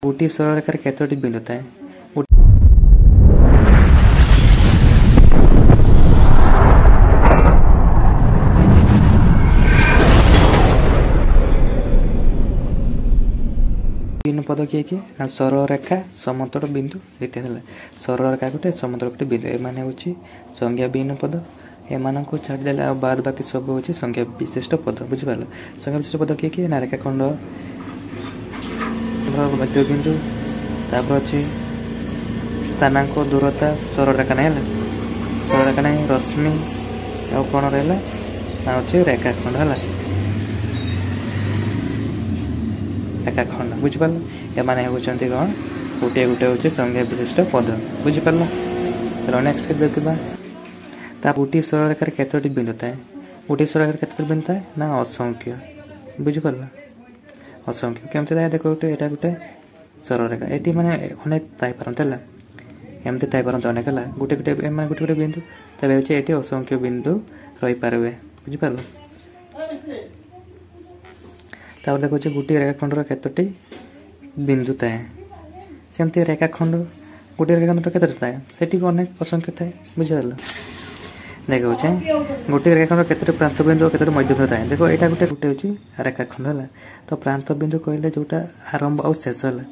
गोटे सरलरेखार केतोटी बिंदु थाए? विभिन्न पद किए किए ना सरलरेखा समतल बिंदु इत्यादि। सरलरेखा गोटे समतल गोटे बिंदु एमाने होची संज्ञा विहीन पद। एमानंको छाड़देले आ बाद बाकी सब होची संज्ञा विशिष्ट पद। बुझिपाल? संज्ञा विशिष्ट पद किए किए ना रेखाखंड मध्य बिंदु तापर अच्छी स्थानांक दूरता सरलरेखा ना है सरलरेखा ना रश्मि आ कौन रहा ना अच्छे रेखाखंड है रेखाखंड। बुझिपाल? एमाने होचंती कौन गोटे गोटे होची संज्ञा विशिष्ट पद। बुझिपाल? चलो नेक्स्ट देखिबा ता गोटे सरलरेखार केतोटी बिंदु थाए? गोटे सरलरेखार केतोटी बिंदु थाए ना असंख्य। बुझिपाल? असंख्य केमती थाए देखो गोटे एटा गोटे सरलरेखा एटी माने अनेक थाई पारंत हला एमती थाई पारंत अनेक हला गोटे गोटे माने गोटे गोटे बिंदु तबे होचे एटी असंख्य बिंदु रही पारबे। बुझिपाल? तापर देखो गोटे रेखाखंडर केतोटी बिंदु थाए? सेमती रेखाखंड गोटे रेखाखंडर केतोटी थाए सेटी अनेक असंख्य थाए। बुझिपाल? देखो गोटे रेखाखंड केतोटी प्रांत बिंदु और केतोटी मध्य बिंदु थाए? देखो एटा गोटे गोटे होची रेखाखंड हला तो प्रांत बिंदु कहले जोटा आरंभ और शेष हला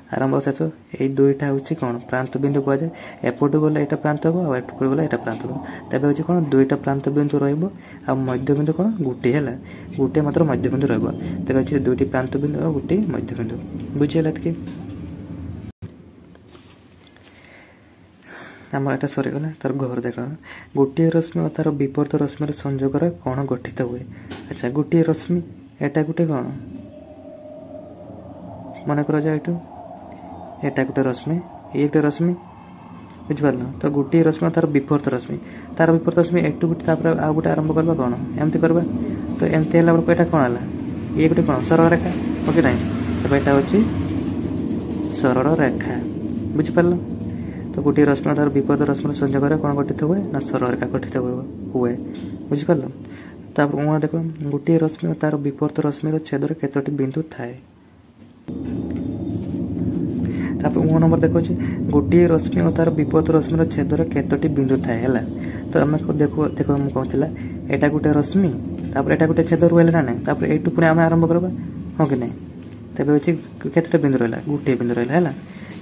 आरंभ और शेष ए दुईटा होची कोन प्रांत बिंदु कह जाय। एपटु गले एटा प्रांत हो और एपटु गले एटा प्रांत हो तबे होची कोन दुईटा प्रांत बिंदु रहइबो आ मध्य बिंदु कोन गुटे हला गुटे मात्र मध्य बिंदु रहइबो तबे होची दुईटी प्रांत बिंदु और गुटे मध्य बिंदु। बुझियला कि आम एटा सरी गला तार घर देख गोटे रश्मि और तार विपरीत रश्मि संयोग कौन गठित हुए? अच्छा गोटे रश्मि एटा गोटे कौन मन कर जाए एटा गोटे रश्मि ये गोटे रश्मि। बुझिपार? तो गोटे रश्मि तार विपरीत रश्मि एटू गोटे आ गोटे आरंभ करवा कौन एमती करवा तो एमती है एटा कौन है ये गोटे कौन सरल रेखा ओके ना तब एटा होची सरल रेखा। बुझिपार? तो गोटे रश्मि तार विपरीत रश्मि संयोग कौन गठित हुए ना सरल रेखा गठित हुए। बुझिपार? तापर देखो गोटे रश्मि तार विपरीत रश्मि छेदर केतोटी बिंदु थाए? तापर नंबर देखो गोटे रश्मि और तार विपरीत रश्मि छेदर केतोटी बिंदु थाए हला तो आम देखो देखो हम कहला एटा गोटे रश्मि तापर एटा गोटे छेद रहला ना नहीं तापर एटू पुणी आम आरंभ करबा हो कि नहीं तबे होची केतोटी बिंदु रहला गोटे बिंदु रहला हला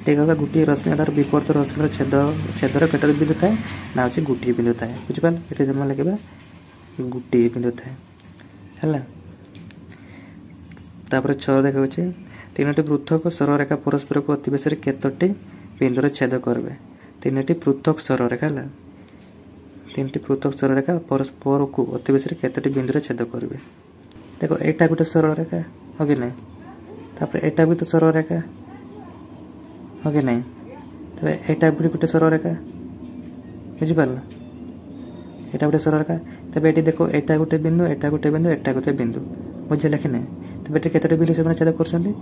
ठीक है। गोटे रश्मि तार विपरीत रश्मि छेदर केतोटी बिंदु थाए ना होची गोटे बिंदु थाए। बुझिपाल? एटा जमा लगे गोटे बिंदु थाए हला तापर 6 देखो तीनोटी पृथक सरलरेखा परस्पर को अतिवेश केतोटी बिंदुर छेद करबे? तीनोटी पृथक सरलरेखा हला तीनोटी पृथक सरलरेखा परस्पर को अतिवेश केतोटी बिंदुर छेद करबे? देखो एटा गोटे सरलरेखा हो कि नहीं तापर एटा भी तो सरलरेखा हो कि नहीं तबे एटा भी गोटे सरलरेखा। बुझिपाल? एटा गोटे सरलरेखा तबे एटी देखो एटा गोटे बिंदु एटा गोटे बिंदु एटा गोटे बिंदु। बुझिले कि नहीं तबे एटी केतोटी बिंदु से छेद करछन्ती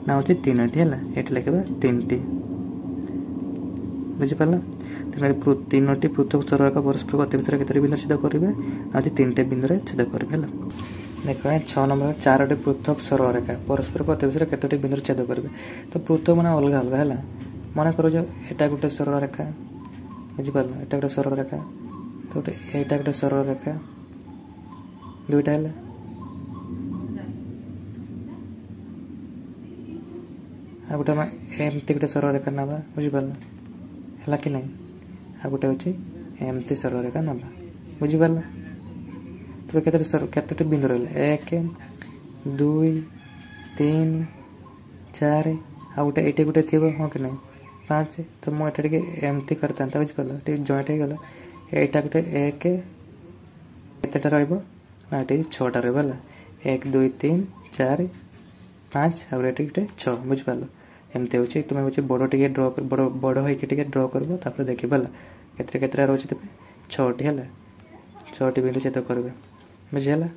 ना होची तीनटी हला एटी लिखबा तीनटी। बुझिपाल? तीनोटी पृथक सरलरेखा परस्पर अतिवेश केतोटी बिंदु छेद करिवे ना होची तीनटे बिंदु रे छेद करिवे हला। देखो 6 नंबर चारोटी पृथक सरलरेखा परस्पर को अतिवेश केतोटी बिंदु छेद करिवे तो पृथक माने अलग अलग हला मन करो जो एटा गोटे सरलरेखा। बुझिपाल? एटा गोटे सरलरेखा तो एटा गोटे सरलरेखा दुईटा हला आ गोटे एमती गोटे सरलरेखा नबा। बुझिपाल? हला कि नहीं आ गोटे होची एमती सरलरेखा नबा। बुझिपाल? तो केतोटी बिंदु रहला 1 2 3 4 आ गोटे एटी गोटे थिबो हो कि नहीं 5 तो मु एटा के एमती करता बुझिपाल टे जॉइंट हे गला एटा गोटे 1 केतेटा रहइबो ना एटी 6टा रहइबो हला 1 2 3 4 5 आ एटी गोटे 6। बुझिपाल? एमती होची तुम होची बड़ टिके ड्रा बड़ बड़ होई के टिके ड्रा करबो तापर देखिबा केते केतेटा रहउची तबे 6टी हला 6टी बिंदु छेद करबे। बुझिला?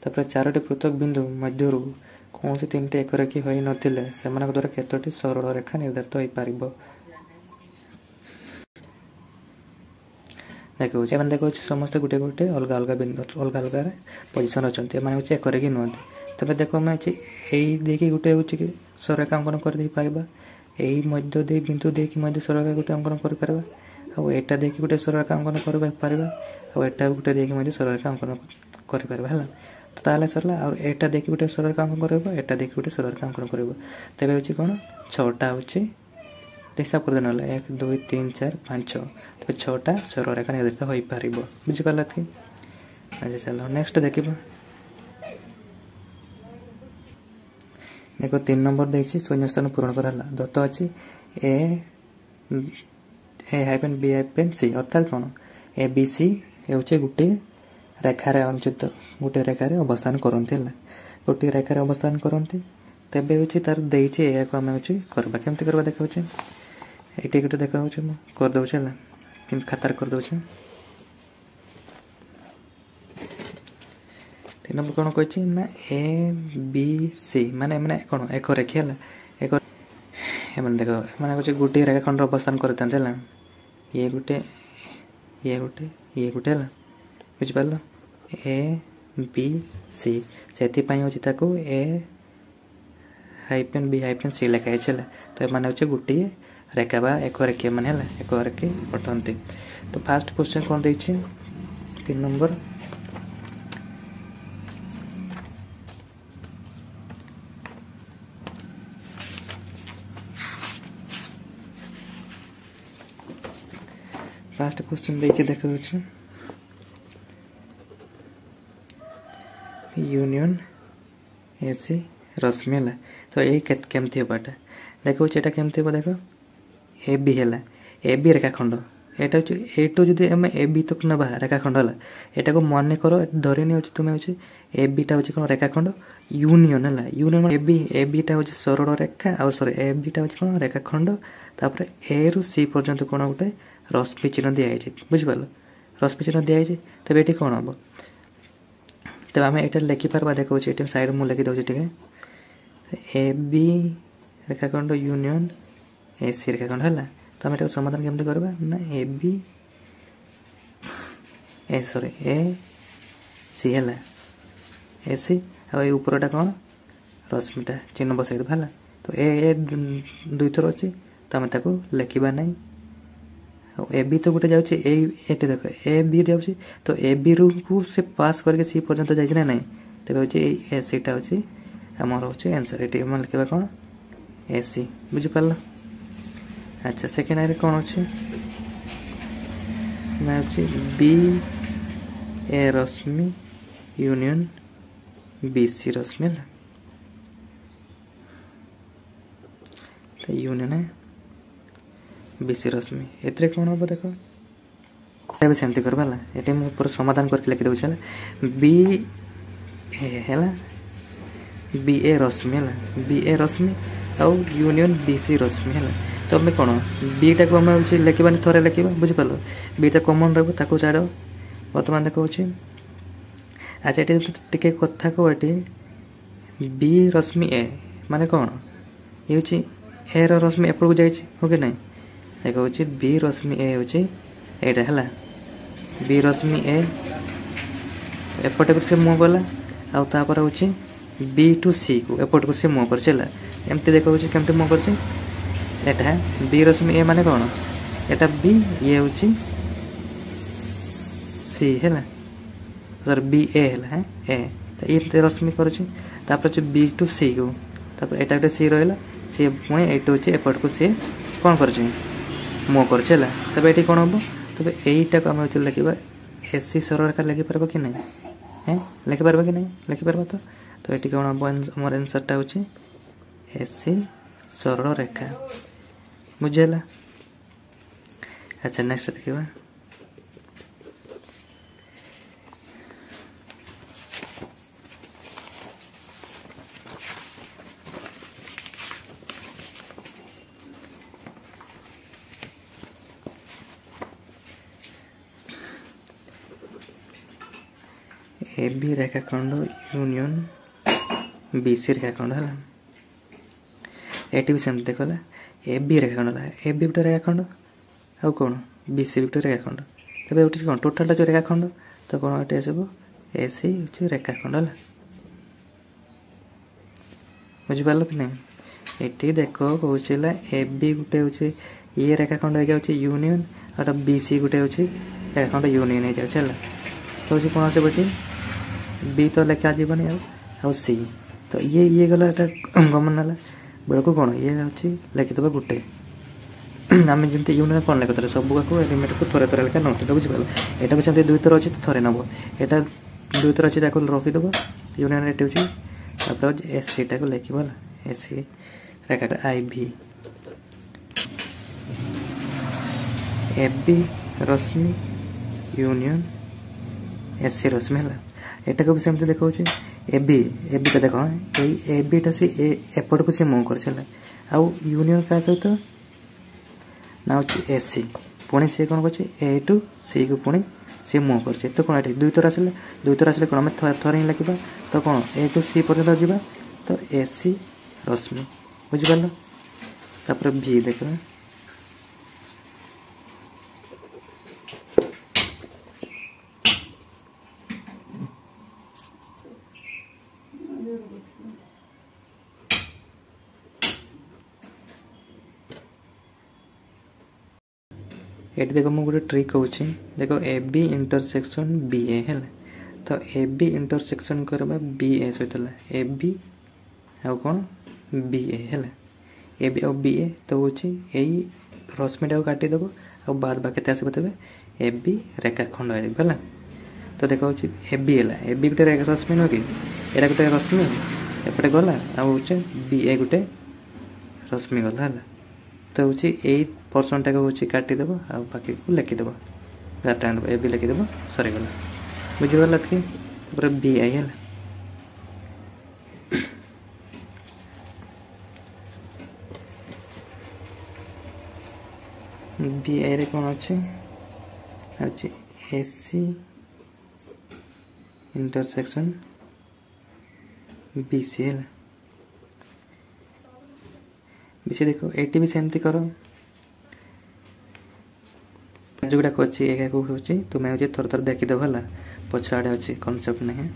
तापर 4टी पृथक बिंदु मध्यरु कौन से 3टी एकरेखी होई नथिले सेमानक द्वारा केतोटी सरल रेखा निर्धारित होई पारिबो? देखो देखो समस्त गोटे गोटे अलग अलग बिंदु अलग अलग पोजिशन अच्छा माने एक नुहत तो तेज देख आम देखिए गोटे हूँ कि सररेखा अंकन कर यही मध्य दे बिंदु देखिए मध्य सररेखा गोटे अंकन कर आटा देखिए गोटे सररेखा अंकन कर गोटे देखिए मध्य सररेखा अंकन कर तो ताले सरला और एटा देखिए गोटे सररेखा अंकन कर एटा देखिए गोटे सररेखा अंकन कर तेज हूँ कौन 6टा हूँ हिसाब कर देना 1 2 3 4 5 6 तेज 6टा सररेखा निर्धारित हो पार बुझीपार कि अच्छा चलो नेक्स्ट देखा देखो 3 नंबर देखिए शून्य स्थान पूरण कराला दत्त अच्छी ए हाइफेन बी हाइफेन सी अर्थात कौन ए बी सी हूँ गोटे रेखार अनुचित गोटे रेखार अवस्थान करते गोटे रेखार अवस्थान करते तेबे हूँ तार देचे या आम हूँ करवा केमती करवा देखा ये गोटे देखा करदे कि खातार करदे 3 नंबर कौन कही ना ए बी सी माने माने कौन एक रेखी है एक देख मैंने कहे गोटे रेखाखंड अवस्थान करते ये गोटे ये गोटे ये गोटे है बुझिपार ए बी सी से हूँ ए हाइफेन बी हाइफेन सी लिखाई है तो ये हूँ गोटे रेखा बा एक रेखी मैंने एक रेखी अटंती तो फास्ट क्वेश्चन कौन दे 3 नंबर फास्ट क्वेश्चन देखिए देखा यूनियन एसी रश्मि है तो ये केमती होटा देखो ये केमती हो देख ए बी है ए बी रेखाखंड यहाँ हूँ एटू जब आम ए बी तक ना रेखाखंड है यहाँ को मन कर धरी नहीं तुम्हें हूँ ए बीटा हूँ कौन रेखाखंड यूनियन है यूनियन ए बीटा हूँ सरल रेखा और सॉरी ए बीटा हूँ कौन रेखाखंड तापर ए रु सी पर्यंत कौन गोटे रश्मि चिन्ह दिखाई बुझिपार रश्मि चिन्ह दिखाई तेज ये कौन हम तब आम ये लिखिपार देखा ये सैड मुझे लिखिदे टे ए बी रेखाखंड यूनियन ए सी रेखाखंड है तो आम समाधान केमती करवा ना ए बी ए सॉरी ए सी है ए सी आरटा कौन रश्मिटा चिन्ह बसई है तो ए दुई थर अच्छी तो आम लिखा ना ए बी तो गोटे जाऊँगी ये देख ए बी जाऊँगी तो ए बी रू को से पास करके सी पर्यंत जाए ना तेज हूँ ए सीटा हूँ आमर हूँ आंसर ये लिखा कौन ए सी बुझिपार अच्छा सेकेंड आगे कौन अच्छे ना हूँ बी ए रश्मि यूनियन बी सी रश्मि तो यूनियन है बीसी रश्मि एते कौन हम देख सेमती करवा ये मुझे समाधान करके लिखिदे बी है बी ए रश्मि है बी ए रश्मि आउ यूनियन बी सी रश्मि है तो आम कौन बीटा को आम लिखा थोड़े लिखा बुझिपार बीटा कमन रहा छाड़ बर्तमान देख अच्छा ये टे कथा कह बी रश्मि ए माने कौन ये हूँ ए रश्मि एपट को जाइए हो कि नहीं देखो हूँ बी रश्मि ए हूँ यहाँ है बी रश्मि ए एपटे से मुँह गला आपर हूँ बी टू सी को एपट को सी मुँह कर एमती देखो केमती मुँह कर बी रश्मि ए माने कौन एटा बी ये हूँ सी है सर बी ए है ए ये रश्मि कर बी टू सी को यहाँ गोटे सी रहा सी पुणी ये हूँ एपट को सी कौन कर मुँह कर तब ये कौन हम तब यहीटा को आम लिखा एसी सररेखा लिखिपार कि नहीं है लिखिपार कि नहीं लिखिपार तो ये कौन हम मोर आंसरटा हूँ एसी सरल रेखा बुझेगा अच्छा नेक्स्ट देखा ए बी रेखाखंड यूनियन बी सी रेखाखंड है ये भी सेमती देखला ए बी रेखाखंड ए बी गोटे रेखाखंड आउ कौन बी सी गोटे रेखाखंड तब ये कौन टोटाल जो रेखाखंड तो कौन ये आसब ए सी हूँ रेखाखंड है बुझिपार कि नहीं ये देख कौन ए बी गोटे हूँ ये रेखाखंड हो जाए यूनियन और बी सी गोटे हूँ रेखाखंड यूनियन हो जाए तो हूँ कौन आसो ये बी तो लेखा जीवन आ सी तो ये गला गमन ना बेल को कौन ये हूँ लिखिदेव गोटे आम जमी यूनियन कौन लिखुते सब एलिमेंट को थोड़े थोड़े लेखा नौते बुझिपार यहाँ भी सेमती दुई थर अच्छे थे नब यहाँ दुई थर अच्छे रखीदेव यूनियन ये हूँ एस सी टाक लिखा एस सी रेखा आई भी ए बी रश्मि यूनियन एस सी रश्मि है एटा को भी सेमती देखा ए बी का देख ए बीटा सी एपट को सी मुँह कर आउ यूनियन क्या सहित ना हूँ एस सी पुणी सी कौन कर ए टू सी को पुणी सी मुँह कर तो कौन ये दुई थर आसे कौन आम थर ही लिखा तो कौन ए टू सी पर्यटन जावा तो ए सी रश्मि बुझिपार तापर भी देखा ये देख मुझे गोटे ट्रिक कहूँ देख ए बी इंटरसेक्शन बी ए है तो ए बी इंटरसेक्शन करवा बी ए सहित ए बी आ कौन बी ए है ए बी और बी ए तो हूँ यही रश्मिटा को काटिदेव आ बाद बाकी केते आसो तेज ए बी रेखाखंड है तो देखा ए बी है ए बी गोटे रश्मि नुह कि यहाँ गोटे रश्मि एपटे गला आउ बी ए गोटे रश्मि गला है तो हूँ यही पर्सन टाक हूँ काटिदेव आ बाकी को लिखिदेव टाइम ए बी लिखिदेव सरीगला बुझीपार कि बी आई है बी आई रे कौन अच्छे ए सी इंटरसेक्शन बी सी है बी सी देखो एटी भी सेमती कर जोगुड़ाक अच्छी एक हूँ तुम्हें हूँ थोड़ा थोड़ा देखीदेव है पछ आड़े अच्छी कनसेप्ट नहीं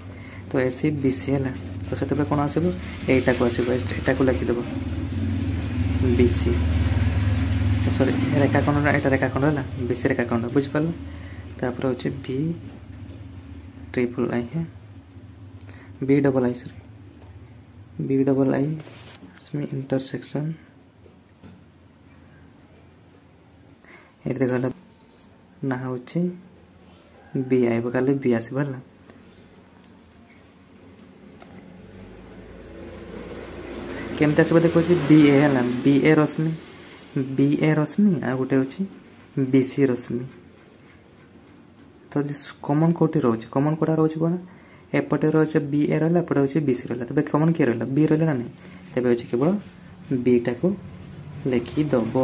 तो ए सी बी सी है तो से कौन आसो यहीटा को आसो यहाँ को लिखिदेव बी सी सॉरी रेखाखंड यहाँ रेखाखंड है बी सी रेखाखंड बुझिपार तापर हूँ भी ट्रिपल आई है B double I sorry B double I intersection ये देखा ना हूँ बी आई खाली बी आसो केमती आसो देखो बी ए है बी ए रश्मि आ गोटे हूँ बी सी रश्मि तो कमन कौटी रोचे कमन कौटा रोचे कौन एपटे रोचे बी ए रहा एपटे हूँ बी सी रहा तब कमन किए रहा बी रहा ना नहीं तेज हूँ केवल बीटा को लिखिदेव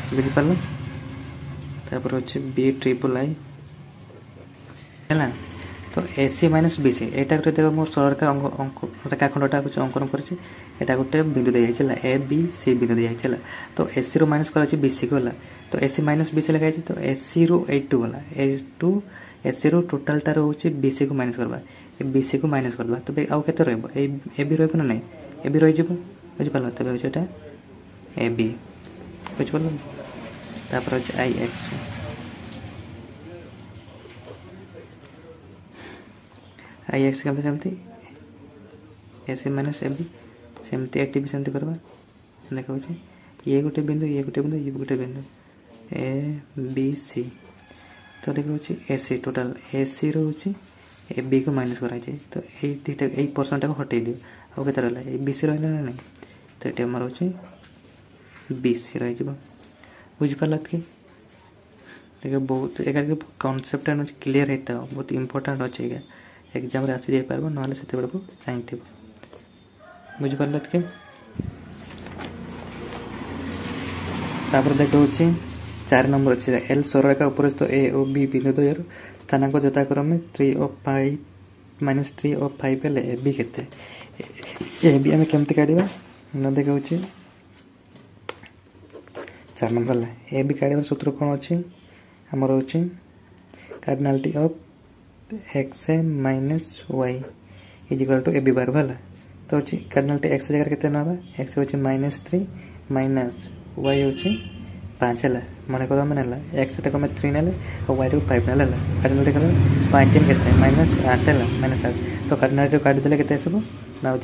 बुझिपार तापर हूँ बी ट्रिपल आई है तो ए सी माइनस बी सी यहाँ गोटे देख मोर सरलरेखा रेखाखंडटा अंकन कर गोटे बिंदु दी जाए ए बी सी बिंदु दी जाए तो ए सी रू माइनस कर बी सी गला तो ए सी माइनस बी सी लिखाई तो ए सी रू ए टू गला ए सी रू टोटालटा रोचे बी सी को माइनस करवा बी सी को माइनस करवा तो आउ के ए बी रहा ना ए बी रही बुझिपार तब हूँ ए बी बुझिपार तापर हूँ आई एक्स आई एक्स केमती सेमती ए सी माइनस ए बी सेमती एटी भी सेमती करवा देखा ये गोटे बिंदु ये गोटे बिंदु ये गोटे बिंदु ए बी सी तो देखा ए सी टोटाल ए सी रोचे ए बी को माइनस कराई तो यही पर्सन टाक हटई दियो आउ के रहा बी सी रहा ना नहीं तो ये आमर हूँ बी सी रही बुझिपार कि देख बहुत एक कनसेप्ट क्लीयर होता है बहुत इंपोर्टेंट अच्छे एग्जाम रे आसी पार ना से चाहिए बुझिपार कि तापर देखा 4 नंबर अच्छे एल सररेखा उपर तो ए और बी बिंदु द्वयर स्थानांक यथाक्रमे 3 और 5 -3 और 5 हेल्ले ए बी केते ए बी आम केमती काढ़ा ना देखा 4 नंबर ए बी काढ़ सूत्र कौन अच्छे आमर हूँ cardinality of x minus y is equal to A B bar है तो अच्छी कार्डिनाल एक्स जगह के एक्स हूँ -3 माइनस वाई हूँ 5 है मन कर मैंने एक्स टाक 3 ना और वाई टाक 5 ना कार्डिनाल कल 5 3 के -8 है -8 तो कार्डिनाल काटिदेले के ना हूँ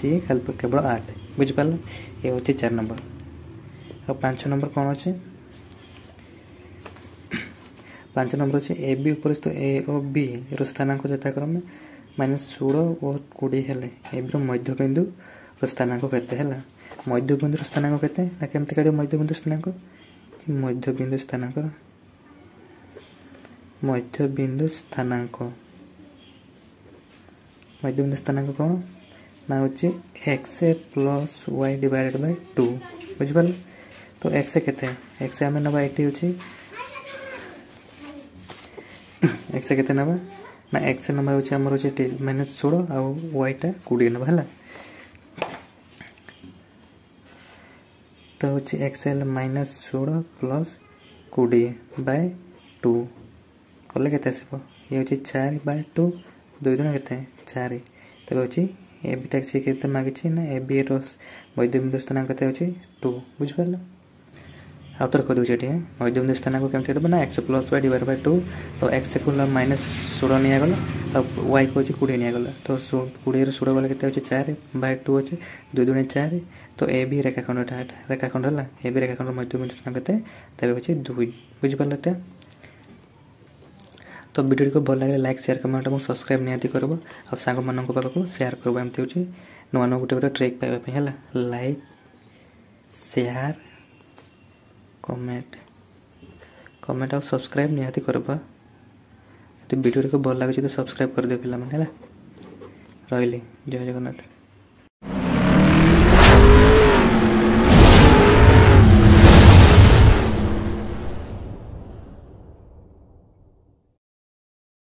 केवल 8 बुझिपार ये हूँ 4 नंबर। और 5 नंबर कौन अच्छे 5 नंबर अच्छे ए बी उपरिस्थ ए और बी स्थानांक यथाक्रमे -16 और 20 हेले ए बी मध्यबिंदु स्थानांक केते है मध्यबिंदु स्थानांक केते ना केमती काढ़ मध्यबिंदु स्थानांक मध्यबिंदु स्थानांक मध्यबिंदु स्थानांक मध्यबिंदु स्थानांक कौन ना हूँ x plus y divided by 2 बुझिपार। तो एक्स केते एक्स आम ना ये हूँ एक्स केते ना ना एक्स नंबर हूँ आम -16 आ वाईटा 20 ना है तो हूँ एक्स एल -16 प्लस 20 बाय 2 कले के ये हूँ 4 बाय 2 2 दूना के 4 तब हूँ ए बी टाक सी मांगी ना ए बी मध्यबिंदु स्थानांक के 2 बुझिपार। आउ तो कह दूसरे मध्यबिंदु स्थानांक केमती कट ना x plus y divide by 2 तो एक्स को -16 निगला वाई को 20 निगला तो 20 16 वाले के 4 बाय 2 अच्छे 2 दूनी 4 तो ए बी रेखाखंड रेखाखंड है ए बी रेखाखंड मध्यबिंदु स्थानांक तेज हूँ 2 बुझिपारे। तो वीडियो को भल लगे लाइक शेयर कमेंट और सब्सक्राइब निहाती कर और सांग मान पाखक शेयर कर एमती हूँ नुआ नुआ गोटे गोटे ट्रिक पाइबापी है लाइक शेयर कमेंट और सब्सक्राइब निहाती करबा वीडियो को भल लगे तो सब्सक्राइब कर दियो पिला माने रही जय जगन्नाथ।